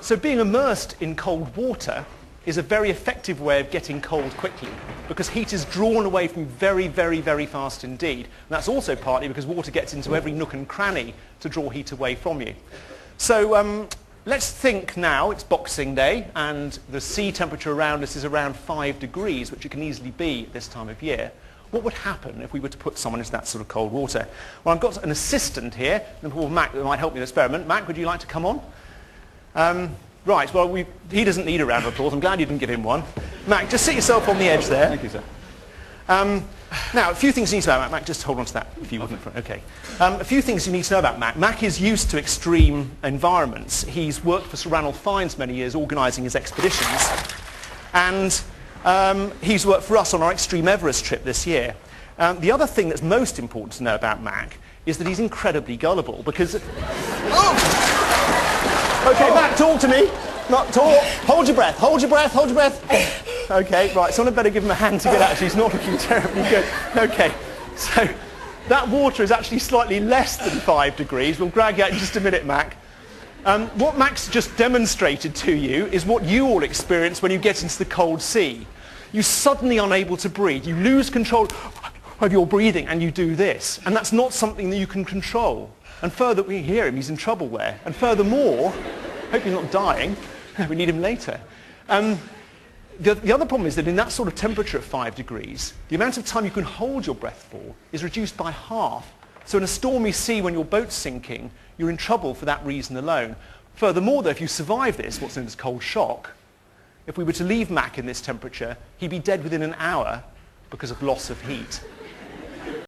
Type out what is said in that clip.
So being immersed in cold water is a very effective way of getting cold quickly, because heat is drawn away from very, very, very fast indeed. And that's also partly because water gets into every nook and cranny to draw heat away from you. So let's think now it's Boxing Day and the sea temperature around us is around 5 degrees, which it can easily be at this time of year. What would happen if we were to put someone into that sort of cold water? Well, I've got an assistant here, Mac, that might help me with the experiment. Mac, would you like to come on? Right, well, he doesn't need a round of applause. I'm glad you didn't give him one. Mac, just sit yourself on the edge there. Thank you, sir. Now, a few things you need to know about Mac. Just hold on to that if you wouldn't. Okay. A few things you need to know about Mac. Mac is used to extreme environments. He's worked for Sir Ranulph Fiennes many years organising his expeditions. And he's worked for us on our Extreme Everest trip this year. The other thing that's most important to know about Mac is that he's incredibly gullible because... Okay, Mac, talk to me. Not talk. Hold your breath. Hold your breath. Hold your breath. Okay, right. Someone better give him a hand to get out. He's not looking terribly good. Okay, so that water is actually slightly less than 5 degrees. We'll drag you out in just a minute, Mac. What Mac's just demonstrated to you is what you all experience when you get into the cold sea. You're suddenly unable to breathe. You lose control of your breathing and you do this. And that's not something that you can control. And further, we hear him, he's in trouble there. And furthermore, hope he's not dying, we need him later. The other problem is that in that sort of temperature at 5 degrees, the amount of time you can hold your breath for is reduced by half. So in a stormy sea when your boat's sinking, you're in trouble for that reason alone. Furthermore, though, if you survive this, what's known as cold shock, if we were to leave Mac in this temperature, he'd be dead within an hour because of loss of heat.